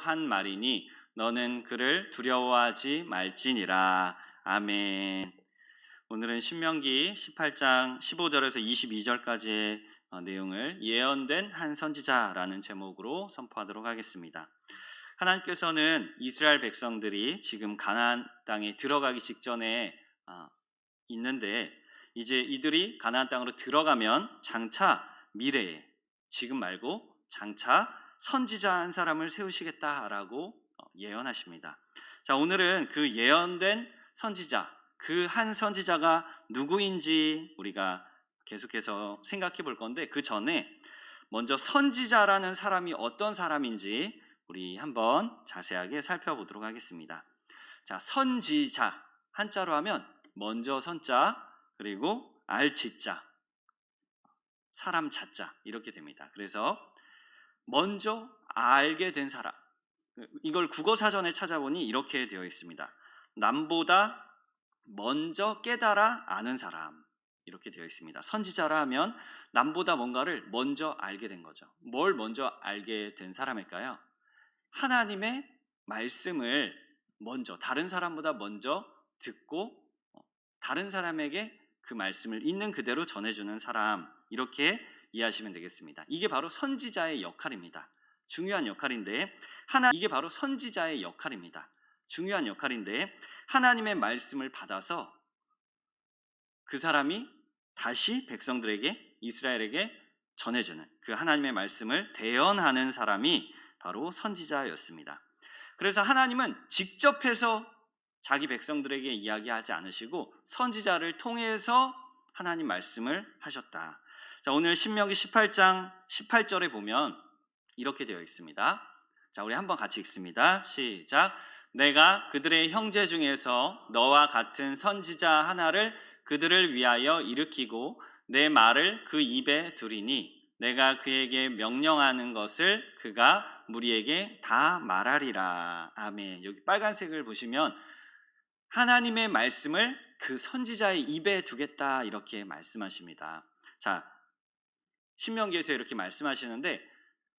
한 말이니 너는 그를 두려워하지 말지니라. 아멘. 오늘은 신명기 18장 15절에서 22절까지의 내용을 예언된 한 선지자라는 제목으로 선포하도록 하겠습니다. 하나님께서는 이스라엘 백성들이 지금 가나안 땅에 들어가기 직전에 있는데, 이제 이들이 가나안 땅으로 들어가면 장차 미래에, 지금 말고 장차 선지자 한 사람을 세우시겠다라고 예언하십니다. 자, 오늘은 그 예언된 선지자, 그 한 선지자가 누구인지 우리가 계속해서 생각해 볼 건데, 그 전에 먼저 선지자라는 사람이 어떤 사람인지 우리 한번 자세하게 살펴보도록 하겠습니다. 자, 선지자, 한자로 하면 먼저 선자, 그리고 알지자, 사람 자자, 이렇게 됩니다. 그래서 먼저 알게 된 사람, 이걸 국어사전에 찾아보니 이렇게 되어 있습니다. 남보다 먼저 깨달아 아는 사람, 이렇게 되어 있습니다. 선지자라 하면 남보다 뭔가를 먼저 알게 된 거죠. 뭘 먼저 알게 된 사람일까요? 하나님의 말씀을 먼저, 다른 사람보다 먼저 듣고 다른 사람에게 그 말씀을 있는 그대로 전해주는 사람, 이렇게 이해하시면 되겠습니다. 이게 바로 선지자의 역할입니다. 중요한 역할인데, 이게 바로 선지자의 역할입니다. 중요한 역할인데, 하나님의 말씀을 받아서 그 사람이 다시 백성들에게, 이스라엘에게 전해주는, 그 하나님의 말씀을 대언하는 사람이 바로 선지자였습니다. 그래서 하나님은 직접 해서 자기 백성들에게 이야기하지 않으시고 선지자를 통해서 하나님 말씀을 하셨다. 자, 오늘 신명기 18장 18절에 보면 이렇게 되어 있습니다. 자, 우리 한번 같이 읽습니다. 시작. 내가 그들의 형제 중에서 너와 같은 선지자 하나를 그들을 위하여 일으키고 내 말을 그 입에 두리니 내가 그에게 명령하는 것을 그가 무리에게 다 말하리라. 아멘. 여기 빨간색을 보시면 하나님의 말씀을 그 선지자의 입에 두겠다, 이렇게 말씀하십니다. 자, 신명기에서 이렇게 말씀하시는데,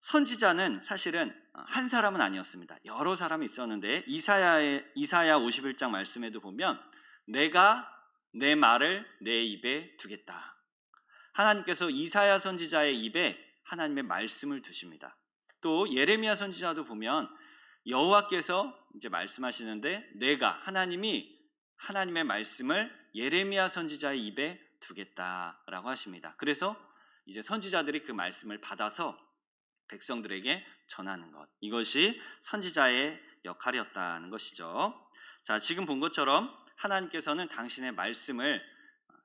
선지자는 사실은 한 사람은 아니었습니다. 여러 사람이 있었는데, 이사야 51장 말씀에도 보면 내가 내 말을 내 입에 두겠다. 하나님께서 이사야 선지자의 입에 하나님의 말씀을 두십니다. 또 예레미야 선지자도 보면 여호와께서 이제 말씀하시는데, 하나님이 하나님의 말씀을 예레미야 선지자의 입에 두겠다라고 하십니다. 그래서 이제 선지자들이 그 말씀을 받아서 백성들에게 전하는 것, 이것이 선지자의 역할이었다는 것이죠. 자, 지금 본 것처럼 하나님께서는 당신의 말씀을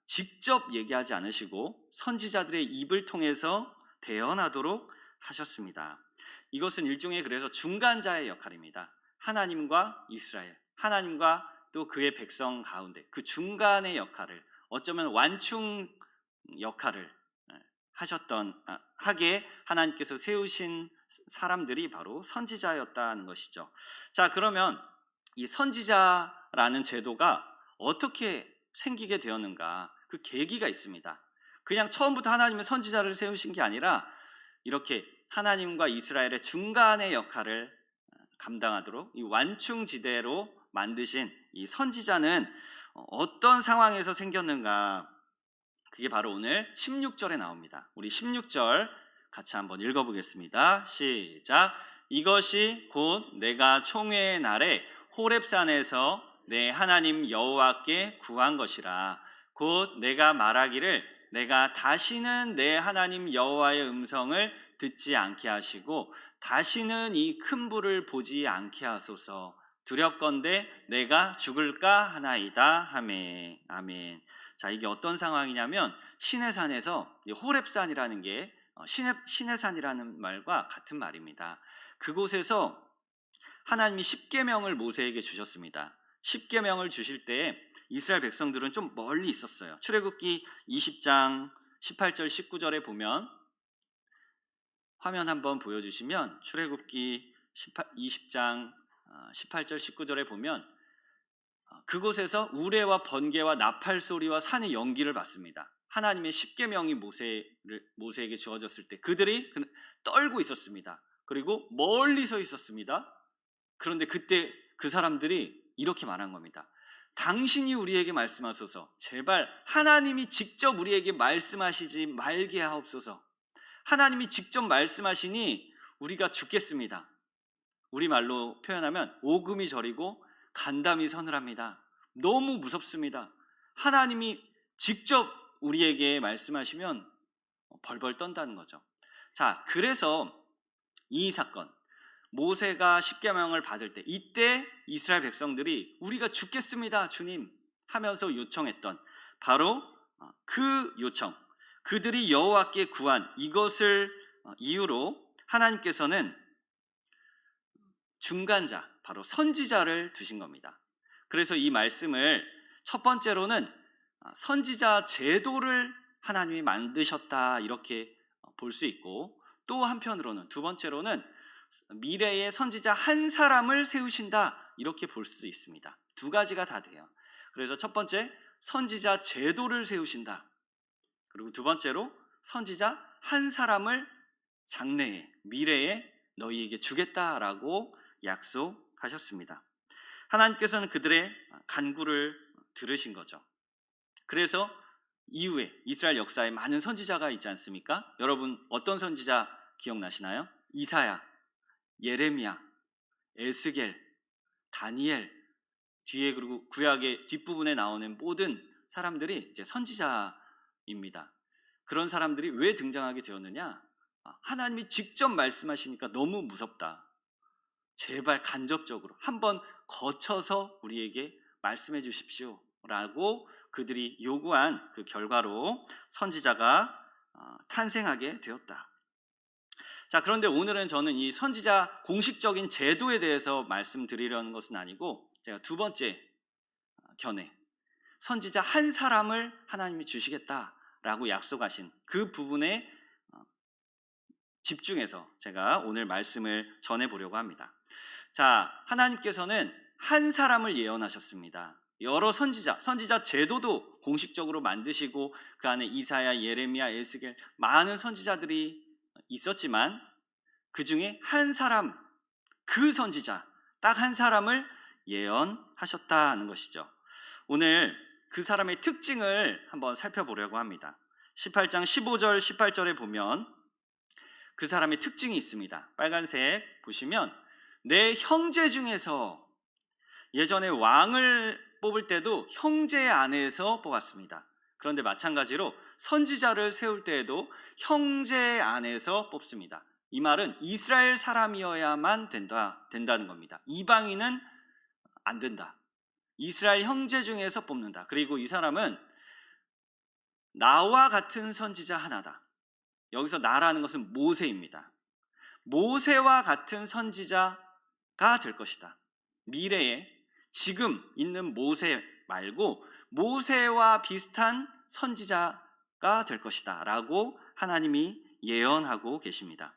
직접 얘기하지 않으시고 선지자들의 입을 통해서 대언하도록 하셨습니다. 이것은 일종의 그래서 중간자의 역할입니다. 하나님과 이스라엘, 하나님과 또 그의 백성 가운데 그 중간의 역할을, 어쩌면 완충 역할을 하게 하나님께서 세우신 사람들이 바로 선지자였다는 것이죠. 자, 그러면 이 선지자라는 제도가 어떻게 생기게 되었는가? 그 계기가 있습니다. 그냥 처음부터 하나님은 선지자를 세우신 게 아니라 이렇게 하나님과 이스라엘의 중간의 역할을 감당하도록 이 완충지대로 만드신 이 선지자는 어떤 상황에서 생겼는가? 그게 바로 오늘 16절에 나옵니다. 우리 16절 같이 한번 읽어보겠습니다. 시작. 이것이 곧 내가 총회의 날에 호렙산에서 내 하나님 여호와께 구한 것이라. 곧 내가 말하기를 내가 다시는 내 하나님 여호와의 음성을 듣지 않게 하시고 다시는 이 큰 불을 보지 않게 하소서. 두렵건대 내가 죽을까 하나이다 하매. 아멘. 자, 이게 어떤 상황이냐면 시내산에서, 호렙산이라는 게 시내산이라는 말과 같은 말입니다. 그곳에서 하나님이 십계명을 모세에게 주셨습니다. 십계명을 주실 때 이스라엘 백성들은 좀 멀리 있었어요. 출애굽기 20장 18절 19절에 보면, 화면 한번 보여주시면 출애굽기 20장 18절 19절에 보면 그곳에서 우레와 번개와 나팔 소리와 산의 연기를 받습니다. 하나님의 십계명이 모세에게 주어졌을 때 그들이 떨고 있었습니다. 그리고 멀리 서 있었습니다. 그런데 그때 그 사람들이 이렇게 말한 겁니다. 당신이 우리에게 말씀하소서. 제발 하나님이 직접 우리에게 말씀하시지 말게 하옵소서. 하나님이 직접 말씀하시니 우리가 죽겠습니다. 우리말로 표현하면 오금이 저리고 간담이 서늘합니다. 너무 무섭습니다. 하나님이 직접 우리에게 말씀하시면 벌벌 떤다는 거죠. 자, 그래서 이 사건, 모세가 십계명을 받을 때, 이때 이스라엘 백성들이 우리가 죽겠습니다 주님 하면서 요청했던 바로 그 요청, 그들이 여호와께 구한 이것을 이유로 하나님께서는 중간자, 바로 선지자를 두신 겁니다. 그래서 이 말씀을 첫 번째로는 선지자 제도를 하나님이 만드셨다 이렇게 볼 수 있고, 또 한편으로는 두 번째로는 미래의 선지자 한 사람을 세우신다 이렇게 볼 수도 있습니다. 두 가지가 다 돼요. 그래서 첫 번째, 선지자 제도를 세우신다. 그리고 두 번째로 선지자 한 사람을 장래에, 미래에 너희에게 주겠다라고 약속하셨습니다. 하나님께서는 그들의 간구를 들으신 거죠. 그래서 이후에 이스라엘 역사에 많은 선지자가 있지 않습니까? 여러분 어떤 선지자 기억나시나요? 이사야, 예레미야, 에스겔, 다니엘, 뒤에 그리고 구약의 뒷부분에 나오는 모든 사람들이 이제 선지자입니다. 그런 사람들이 왜 등장하게 되었느냐? 하나님이 직접 말씀하시니까 너무 무섭다. 제발 간접적으로 한번 거쳐서 우리에게 말씀해 주십시오 라고 그들이 요구한 그 결과로 선지자가 탄생하게 되었다. 자, 그런데 오늘은 저는 이 선지자 공식적인 제도에 대해서 말씀드리려는 것은 아니고, 제가 두 번째 견해, 선지자 한 사람을 하나님이 주시겠다라고 약속하신 그 부분에 집중해서 제가 오늘 말씀을 전해보려고 합니다. 자, 하나님께서는 한 사람을 예언하셨습니다. 여러 선지자 제도도 공식적으로 만드시고 그 안에 이사야, 예레미야, 에스겔 많은 선지자들이 있었지만 그 중에 한 사람, 그 선지자 딱 한 사람을 예언하셨다는 것이죠. 오늘 그 사람의 특징을 한번 살펴보려고 합니다. 18장 15절 18절에 보면 그 사람의 특징이 있습니다. 빨간색 보시면 내 형제 중에서, 예전에 왕을 뽑을 때도 형제 안에서 뽑았습니다. 그런데 마찬가지로 선지자를 세울 때에도 형제 안에서 뽑습니다. 이 말은 이스라엘 사람이어야만 된다는 겁니다. 이방인은 안 된다. 이스라엘 형제 중에서 뽑는다. 그리고 이 사람은 나와 같은 선지자 하나다. 여기서 나라는 것은 모세입니다. 모세와 같은 선지자가 될 것이다. 미래에 지금 있는 모세 말고 모세와 비슷한 선지자가 될 것이다 라고 하나님이 예언하고 계십니다.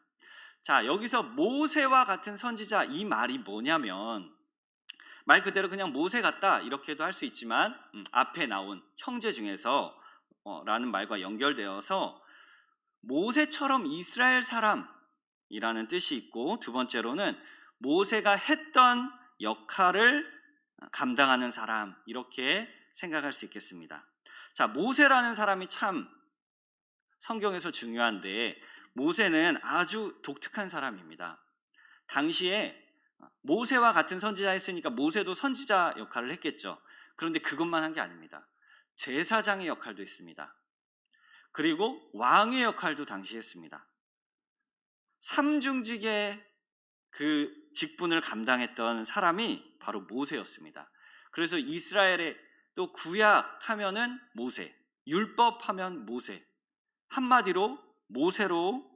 자, 여기서 모세와 같은 선지자, 이 말이 뭐냐면 말 그대로 그냥 모세 같다 이렇게도 할 수 있지만 앞에 나온 형제 중에서 라는 말과 연결되어서 모세처럼 이스라엘 사람이라는 뜻이 있고, 두 번째로는 모세가 했던 역할을 감당하는 사람, 이렇게 생각할 수 있겠습니다. 자, 모세라는 사람이 참 성경에서 중요한데, 모세는 아주 독특한 사람입니다. 당시에 모세와 같은 선지자 했으니까 모세도 선지자 역할을 했겠죠. 그런데 그것만 한 게 아닙니다. 제사장의 역할도 했습니다. 그리고 왕의 역할도 당시 했습니다. 삼중직의 그 직분을 감당했던 사람이 바로 모세였습니다. 그래서 이스라엘의 또 구약하면은 모세, 율법하면 모세, 한마디로 모세로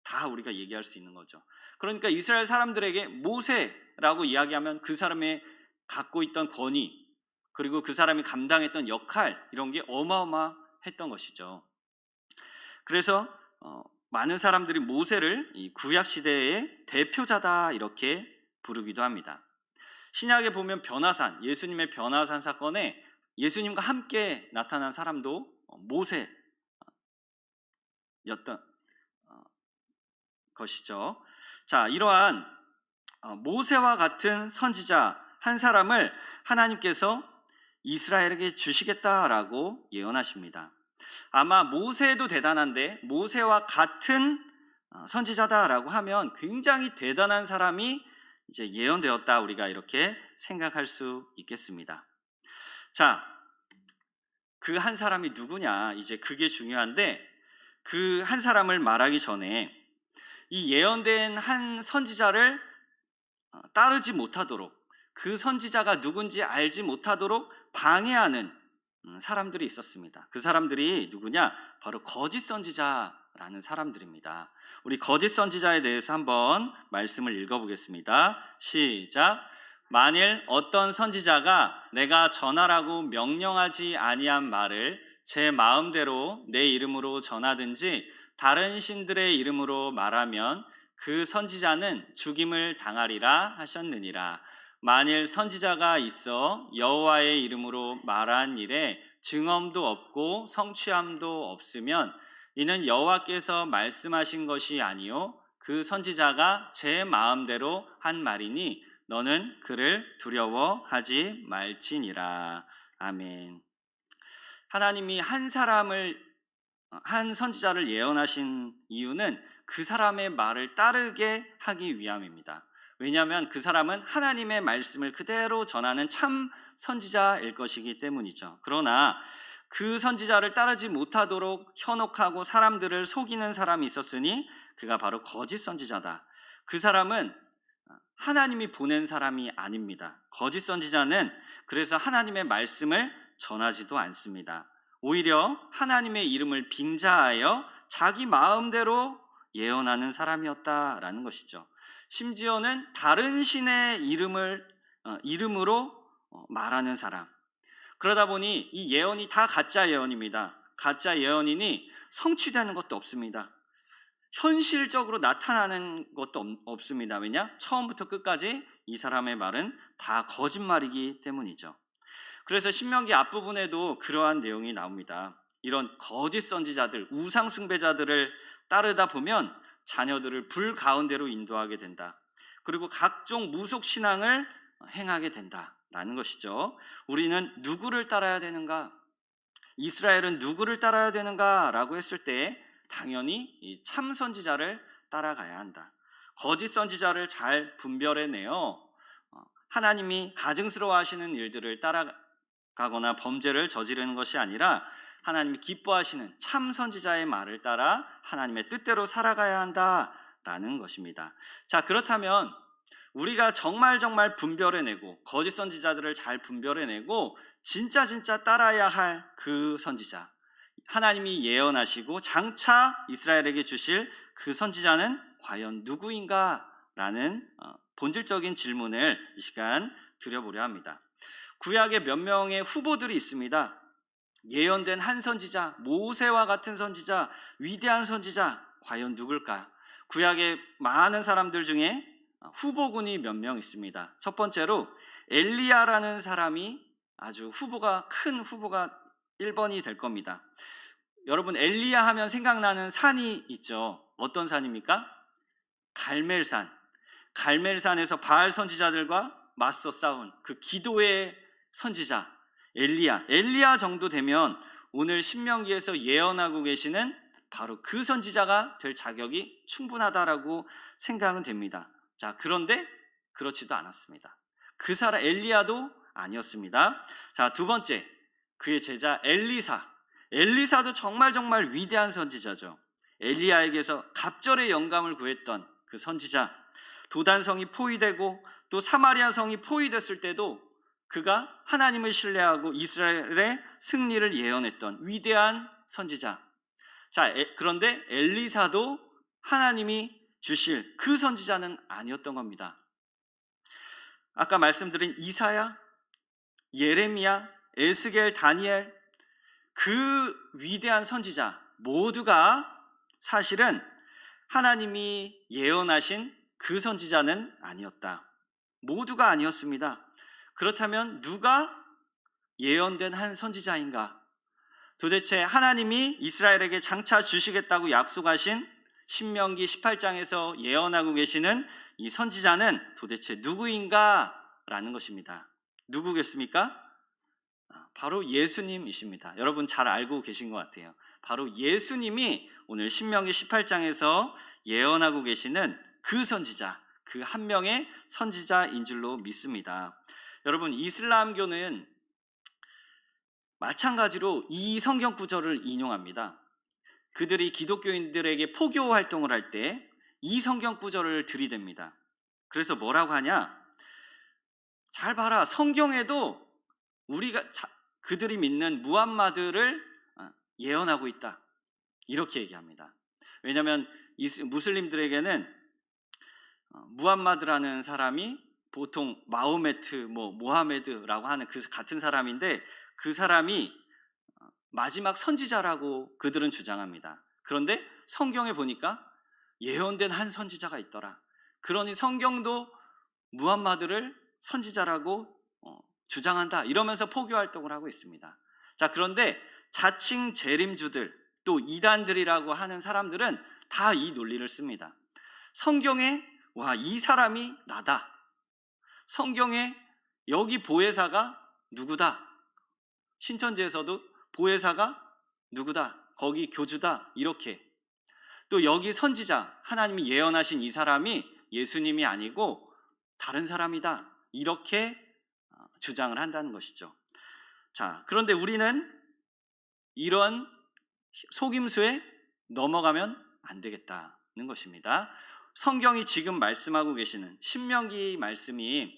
다 우리가 얘기할 수 있는 거죠. 그러니까 이스라엘 사람들에게 모세라고 이야기하면 그 사람의 갖고 있던 권위, 그리고 그 사람이 감당했던 역할, 이런 게 어마어마했던 것이죠. 그래서 많은 사람들이 모세를 이 구약 시대의 대표자다 이렇게 부르기도 합니다. 신약에 보면 변화산, 예수님의 변화산 사건에 예수님과 함께 나타난 사람도 모세였던 것이죠. 자, 이러한 모세와 같은 선지자 한 사람을 하나님께서 이스라엘에게 주시겠다라고 예언하십니다. 아마 모세도 대단한데 모세와 같은 선지자다라고 하면 굉장히 대단한 사람이 이제 예언되었다, 우리가 이렇게 생각할 수 있겠습니다. 자, 그 한 사람이 누구냐, 이제 그게 중요한데, 그 한 사람을 말하기 전에 이 예언된 한 선지자를 따르지 못하도록, 그 선지자가 누군지 알지 못하도록 방해하는 사람들이 있었습니다. 그 사람들이 누구냐? 바로 거짓 선지자라는 사람들입니다. 우리 거짓 선지자에 대해서 한번 말씀을 읽어보겠습니다. 시작. 만일 어떤 선지자가 내가 전하라고 명령하지 아니한 말을 제 마음대로 내 이름으로 전하든지 다른 신들의 이름으로 말하면 그 선지자는 죽임을 당하리라 하셨느니라. 만일 선지자가 있어 여호와의 이름으로 말한 일에 증언도 없고 성취함도 없으면 이는 여호와께서 말씀하신 것이 아니요 그 선지자가 제 마음대로 한 말이니 너는 그를 두려워하지 말지니라. 아멘. 하나님이 한 선지자를 예언하신 이유는 그 사람의 말을 따르게 하기 위함입니다. 왜냐하면 그 사람은 하나님의 말씀을 그대로 전하는 참 선지자일 것이기 때문이죠. 그러나 그 선지자를 따르지 못하도록 현혹하고 사람들을 속이는 사람이 있었으니 그가 바로 거짓 선지자다. 그 사람은 하나님이 보낸 사람이 아닙니다. 거짓 선지자는 그래서 하나님의 말씀을 전하지도 않습니다. 오히려 하나님의 이름을 빙자하여 자기 마음대로 예언하는 사람이었다라는 것이죠. 심지어는 다른 신의 이름으로 말하는 사람. 그러다 보니 이 예언이 다 가짜 예언입니다. 가짜 예언이니 성취되는 것도 없습니다. 현실적으로 나타나는 것도 없습니다. 왜냐? 처음부터 끝까지 이 사람의 말은 다 거짓말이기 때문이죠. 그래서 신명기 앞부분에도 그러한 내용이 나옵니다. 이런 거짓 선지자들, 우상 숭배자들을 따르다 보면 자녀들을 불 가운데로 인도하게 된다. 그리고 각종 무속 신앙을 행하게 된다라는 것이죠. 우리는 누구를 따라야 되는가? 이스라엘은 누구를 따라야 되는가라고 했을 때 당연히 이 참 선지자를 따라가야 한다. 거짓 선지자를 잘 분별해내어 하나님이 가증스러워하시는 일들을 따라가거나 범죄를 저지르는 것이 아니라 하나님이 기뻐하시는 참 선지자의 말을 따라 하나님의 뜻대로 살아가야 한다라는 것입니다. 자, 그렇다면 우리가 정말 분별해내고 거짓 선지자들을 잘 분별해내고 진짜 따라야 할 그 선지자, 하나님이 예언하시고 장차 이스라엘에게 주실 그 선지자는 과연 누구인가라는 본질적인 질문을 이 시간 드려보려 합니다. 구약에 몇 명의 후보들이 있습니다. 예언된 한 선지자, 모세와 같은 선지자, 위대한 선지자, 과연 누굴까? 구약의 많은 사람들 중에 후보군이 몇 명 있습니다. 첫 번째로 엘리야라는 사람이 아주 큰 후보가 1번이 될 겁니다. 여러분, 엘리야 하면 생각나는 산이 있죠. 어떤 산입니까? 갈멜산. 갈멜산에서 바알 선지자들과 맞서 싸운 그 기도의 선지자 엘리야 정도 되면 오늘 신명기에서 예언하고 계시는 바로 그 선지자가 될 자격이 충분하다라고 생각은 됩니다. 자, 그런데 그렇지도 않았습니다. 그 사람 엘리야도 아니었습니다. 자, 두 번째, 그의 제자 엘리사도 정말 위대한 선지자죠. 엘리야에게서 갑절의 영감을 구했던 그 선지자, 도단성이 포위되고 또 사마리아 성이 포위됐을 때도 그가 하나님을 신뢰하고 이스라엘의 승리를 예언했던 위대한 선지자. 자, 그런데 엘리사도 하나님이 주실 그 선지자는 아니었던 겁니다. 아까 말씀드린 이사야, 예레미야, 에스겔, 다니엘, 그 위대한 선지자 모두가 사실은 하나님이 예언하신 그 선지자는 아니었다. 모두가 아니었습니다. 그렇다면 누가 예언된 한 선지자인가? 도대체 하나님이 이스라엘에게 장차 주시겠다고 약속하신 신명기 18장에서 예언하고 계시는 이 선지자는 도대체 누구인가? 라는 것입니다. 누구겠습니까? 바로 예수님이십니다. 여러분 잘 알고 계신 것 같아요. 바로 예수님이 오늘 신명기 18장에서 예언하고 계시는 그 선지자, 그 한 명의 선지자인 줄로 믿습니다. 여러분, 이슬람교는 마찬가지로 이 성경 구절을 인용합니다. 그들이 기독교인들에게 포교 활동을 할 때 이 성경 구절을 들이댑니다. 그래서 뭐라고 하냐? 잘 봐라, 성경에도 그들이 믿는 무함마드를 예언하고 있다, 이렇게 얘기합니다. 왜냐하면 무슬림들에게는 무함마드라는 사람이 보통 마호메트, 모하메드라고 하는 그 같은 사람인데, 그 사람이 마지막 선지자라고 그들은 주장합니다. 그런데 성경에 보니까 예언된 한 선지자가 있더라. 그러니 성경도 무함마드를 선지자라고 주장한다, 이러면서 포교 활동을 하고 있습니다. 자, 그런데 자칭 재림주들, 또 이단들이라고 하는 사람들은 다 이 논리를 씁니다. 성경에 이 사람이 나다, 성경에 여기 보혜사가 누구다, 신천지에서도 보혜사가 누구다, 거기 교주다, 이렇게, 또 여기 선지자, 하나님이 예언하신 이 사람이 예수님이 아니고 다른 사람이다, 이렇게 주장을 한다는 것이죠. 자, 그런데 우리는 이런 속임수에 넘어가면 안 되겠다는 것입니다. 성경이 지금 말씀하고 계시는 신명기 말씀이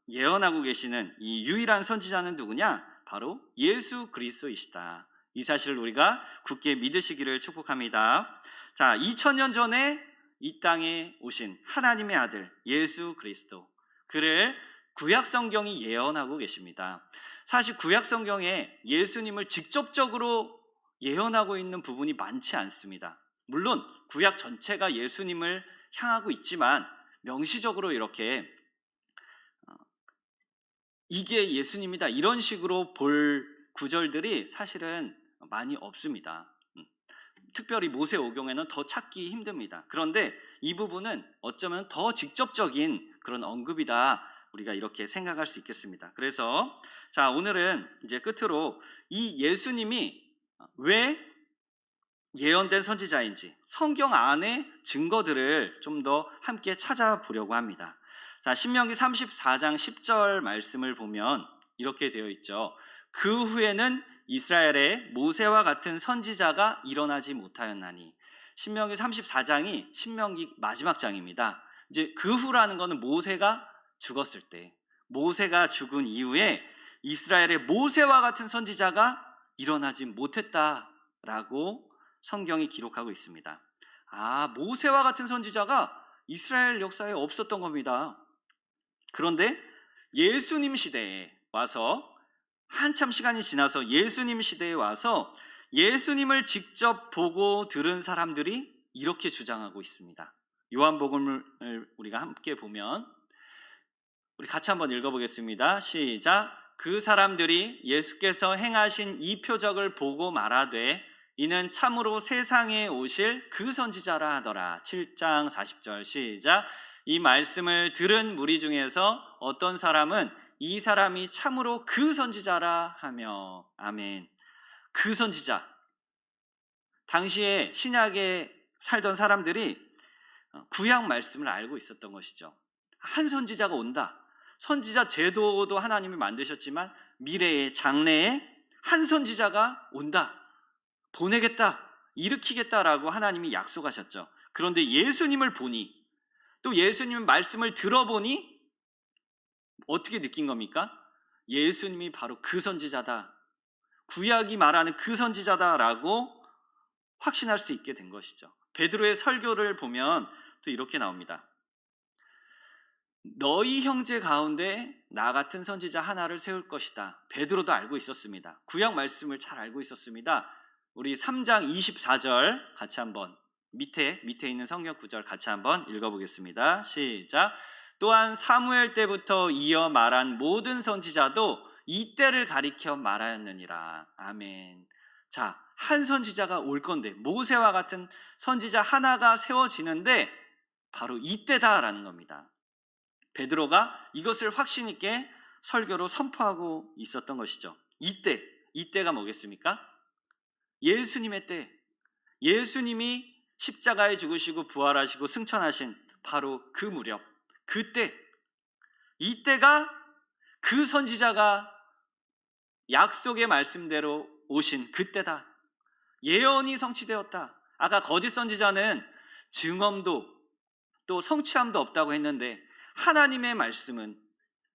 예언하고 계시는 이 유일한 선지자는 누구냐? 바로 예수 그리스도이시다. 이 사실을 우리가 굳게 믿으시기를 축복합니다. 자, 2000년 전에 이 땅에 오신 하나님의 아들 예수 그리스도, 그를 구약 성경이 예언하고 계십니다. 사실 구약 성경에 예수님을 직접적으로 예언하고 있는 부분이 많지 않습니다. 물론 구약 전체가 예수님을 향하고 있지만 명시적으로 이렇게 이게 예수님이다, 이런 식으로 볼 구절들이 사실은 많이 없습니다. 특별히 모세오경에는 더 찾기 힘듭니다. 그런데 이 부분은 어쩌면 더 직접적인 그런 언급이다, 우리가 이렇게 생각할 수 있겠습니다. 그래서 자, 오늘은 이제 끝으로 이 예수님이 왜 예언된 선지자인지 성경 안의 증거들을 좀 더 함께 찾아보려고 합니다. 자, 신명기 34장 10절 말씀을 보면 이렇게 되어 있죠. 그 후에는 이스라엘에 모세와 같은 선지자가 일어나지 못하였나니. 신명기 34장이 신명기 마지막 장입니다. 이제 그 후라는 것은 모세가 죽었을 때, 모세가 죽은 이후에 이스라엘의 모세와 같은 선지자가 일어나지 못했다라고 성경이 기록하고 있습니다. 모세와 같은 선지자가 이스라엘 역사에 없었던 겁니다. 그런데 예수님 시대에 와서, 한참 시간이 지나서 예수님 시대에 와서 예수님을 직접 보고 들은 사람들이 이렇게 주장하고 있습니다. 요한복음을 우리가 함께 보면 우리 같이 한번 읽어보겠습니다. 시작. 그 사람들이 예수께서 행하신 이 표적을 보고 말하되 이는 참으로 세상에 오실 그 선지자라 하더라. 7장 40절 시작. 이 말씀을 들은 무리 중에서 어떤 사람은 이 사람이 참으로 그 선지자라 하며. 아멘. 그 선지자. 당시에 신약에 살던 사람들이 구약 말씀을 알고 있었던 것이죠. 한 선지자가 온다. 선지자 제도도 하나님이 만드셨지만 미래의 장래에 한 선지자가 온다, 보내겠다, 일으키겠다라고 하나님이 약속하셨죠. 그런데 예수님을 보니, 또 예수님 말씀을 들어보니 어떻게 느낀 겁니까? 예수님이 바로 그 선지자다, 구약이 말하는 그 선지자다라고 확신할 수 있게 된 것이죠. 베드로의 설교를 보면 또 이렇게 나옵니다. 너희 형제 가운데 나 같은 선지자 하나를 세울 것이다. 베드로도 알고 있었습니다. 구약 말씀을 잘 알고 있었습니다. 우리 3장 24절 같이 한번, 밑에 있는 성경 구절 같이 한번 읽어보겠습니다. 시작. 또한 사무엘 때부터 이어 말한 모든 선지자도 이 때를 가리켜 말하였느니라. 아멘. 자, 한 선지자가 올 건데, 모세와 같은 선지자 하나가 세워지는데 바로 이때다라는 겁니다. 베드로가 이것을 확신 있게 설교로 선포하고 있었던 것이죠. 이때가 뭐겠습니까? 예수님의 때, 예수님이 십자가에 죽으시고 부활하시고 승천하신 바로 그 무렵, 그때, 이때가 그 선지자가 약속의 말씀대로 오신 그때다. 예언이 성취되었다. 아까 거짓 선지자는 증언도 또 성취함도 없다고 했는데, 하나님의 말씀은,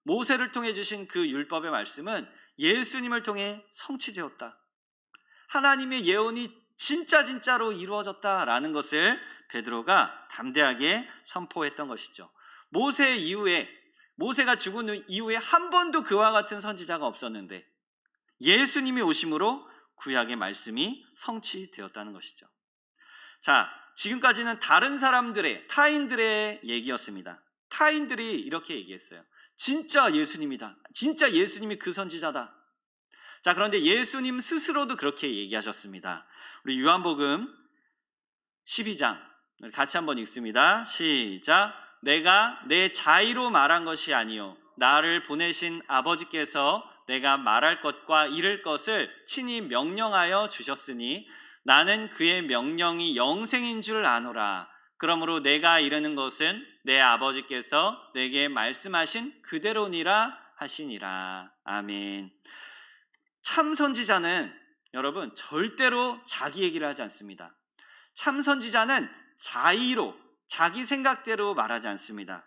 모세를 통해 주신 그 율법의 말씀은 예수님을 통해 성취되었다. 하나님의 예언이 진짜로 이루어졌다라는 것을 베드로가 담대하게 선포했던 것이죠. 모세가 죽은 이후에 한 번도 그와 같은 선지자가 없었는데 예수님이 오심으로 구약의 말씀이 성취되었다는 것이죠. 자, 지금까지는 다른 사람들의, 타인들의 얘기였습니다. 타인들이 이렇게 얘기했어요. 진짜 예수님이다. 진짜 예수님이 그 선지자다. 자, 그런데 예수님 스스로도 그렇게 얘기하셨습니다. 우리 요한복음 12장 같이 한번 읽습니다. 시작. 내가 내 자의로 말한 것이 아니요 나를 보내신 아버지께서 내가 말할 것과 이를 것을 친히 명령하여 주셨으니 나는 그의 명령이 영생인 줄 아노라. 그러므로 내가 이르는 것은 내 아버지께서 내게 말씀하신 그대로니라 하시니라. 아멘. 참 선지자는 여러분 절대로 자기 얘기를 하지 않습니다. 참 선지자는 자의로, 자기 생각대로 말하지 않습니다.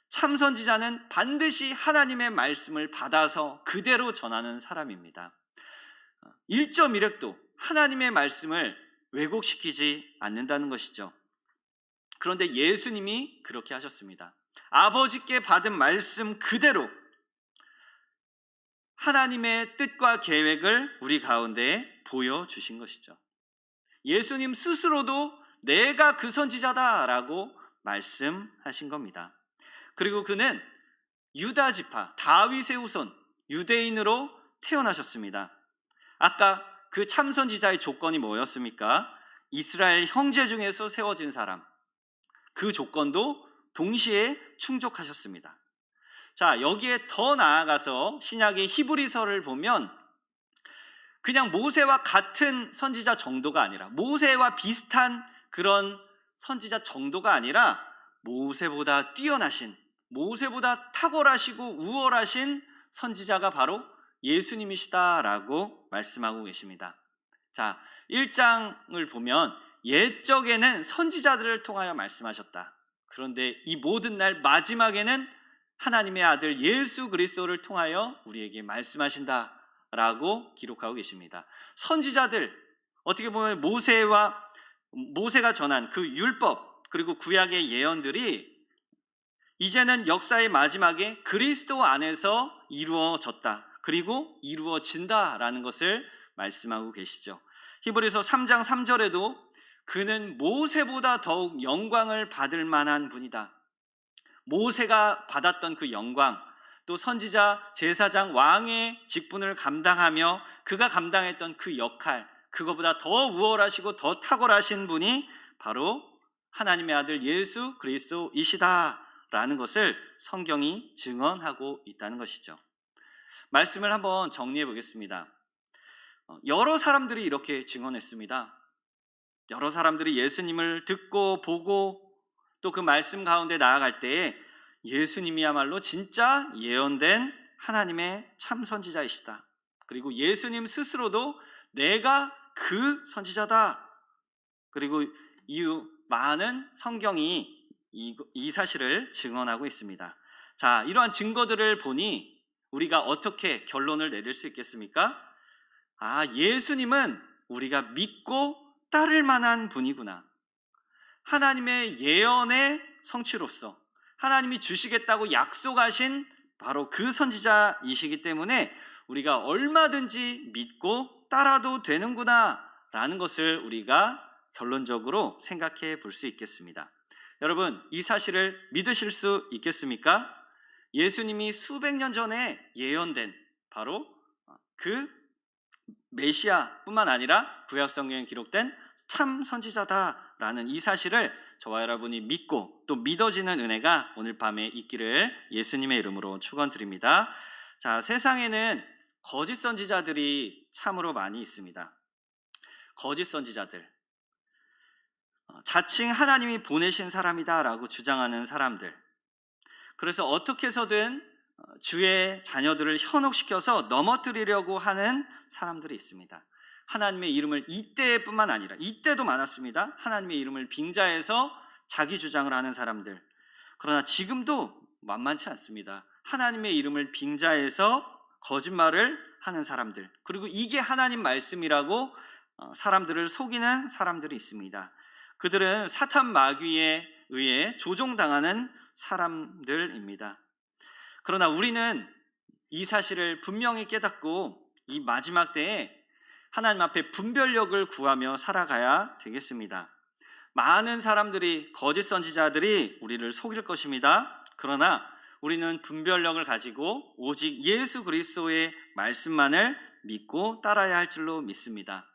참 선지자는 반드시 하나님의 말씀을 받아서 그대로 전하는 사람입니다. 1.1획도 하나님의 말씀을 왜곡시키지 않는다는 것이죠. 그런데 예수님이 그렇게 하셨습니다. 아버지께 받은 말씀 그대로 하나님의 뜻과 계획을 우리 가운데 보여주신 것이죠. 예수님 스스로도 내가 그 선지자다라고 말씀하신 겁니다. 그리고 그는 유다 지파, 다윗의 후손, 유대인으로 태어나셨습니다. 아까 그 참 선지자의 조건이 뭐였습니까? 이스라엘 형제 중에서 세워진 사람. 그 조건도 동시에 충족하셨습니다. 자, 여기에 더 나아가서 신약의 히브리서를 보면 그냥 모세와 같은 선지자 정도가 아니라, 모세와 비슷한 그런 선지자 정도가 아니라 모세보다 뛰어나신, 모세보다 탁월하시고 우월하신 선지자가 바로 예수님이시다라고 말씀하고 계십니다. 자, 1장을 보면 옛적에는 선지자들을 통하여 말씀하셨다. 그런데 이 모든 날 마지막에는 하나님의 아들 예수 그리스도를 통하여 우리에게 말씀하신다라고 기록하고 계십니다. 선지자들, 어떻게 보면 모세가 전한 그 율법 그리고 구약의 예언들이 이제는 역사의 마지막에 그리스도 안에서 이루어졌다. 그리고 이루어진다라는 것을 말씀하고 계시죠. 히브리서 3장 3절에도 그는 모세보다 더욱 영광을 받을 만한 분이다. 모세가 받았던 그 영광, 또 선지자, 제사장, 왕의 직분을 감당하며 그가 감당했던 그 역할, 그거보다 더 우월하시고 더 탁월하신 분이 바로 하나님의 아들 예수 그리스도이시다라는 것을 성경이 증언하고 있다는 것이죠. 말씀을 한번 정리해 보겠습니다. 여러 사람들이 이렇게 증언했습니다. 여러 사람들이 예수님을 듣고 보고 또 그 말씀 가운데 나아갈 때에 예수님이야말로 진짜 예언된 하나님의 참 선지자이시다. 그리고 예수님 스스로도 내가 그 선지자다. 그리고 이후 많은 성경이 이 사실을 증언하고 있습니다. 자, 이러한 증거들을 보니 우리가 어떻게 결론을 내릴 수 있겠습니까? 아, 예수님은 우리가 믿고 따를 만한 분이구나. 하나님의 예언의 성취로서 하나님이 주시겠다고 약속하신 바로 그 선지자이시기 때문에 우리가 얼마든지 믿고 따라도 되는구나 라는 것을 우리가 결론적으로 생각해 볼 수 있겠습니다. 여러분, 이 사실을 믿으실 수 있겠습니까? 예수님이 수백 년 전에 예언된 바로 그 메시아뿐만 아니라 구약 성경에 기록된 참 선지자다라는 이 사실을 저와 여러분이 믿고 또 믿어지는 은혜가 오늘 밤에 있기를 예수님의 이름으로 축원드립니다. 자, 세상에는 거짓 선지자들이 참으로 많이 있습니다. 거짓 선지자들, 자칭 하나님이 보내신 사람이다라고 주장하는 사람들. 그래서 어떻게 해서든 주의 자녀들을 현혹시켜서 넘어뜨리려고 하는 사람들이 있습니다. 하나님의 이름을 이때뿐만 아니라 이때도 많았습니다. 하나님의 이름을 빙자해서 자기 주장을 하는 사람들. 그러나 지금도 만만치 않습니다. 하나님의 이름을 빙자해서 거짓말을 하는 사람들. 그리고 이게 하나님 말씀이라고 사람들을 속이는 사람들이 있습니다. 그들은 사탄 마귀에 의해 조종당하는 사람들입니다. 그러나 우리는 이 사실을 분명히 깨닫고 이 마지막 때에 하나님 앞에 분별력을 구하며 살아가야 되겠습니다. 많은 사람들이, 거짓 선지자들이 우리를 속일 것입니다. 그러나 우리는 분별력을 가지고 오직 예수 그리스도의 말씀만을 믿고 따라야 할 줄로 믿습니다.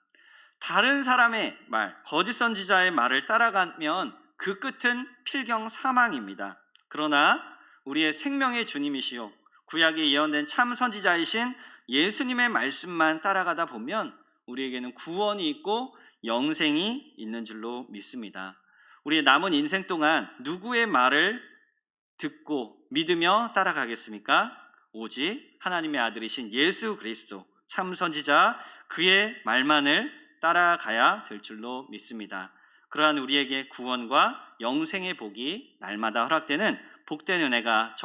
다른 사람의 말, 거짓 선지자의 말을 따라가면 그 끝은 필경 사망입니다. 그러나 우리의 생명의 주님이시요 구약에 예언된 참 선지자이신 예수님의 말씀만 따라가다 보면 우리에게는 구원이 있고 영생이 있는 줄로 믿습니다. 우리의 남은 인생 동안 누구의 말을 듣고 믿으며 따라가겠습니까? 오직 하나님의 아들이신 예수 그리스도 참 선지자 그의 말만을 따라가야 될 줄로 믿습니다. 그러한 우리에게 구원과 영생의 복이 날마다 허락되는 복된 은혜가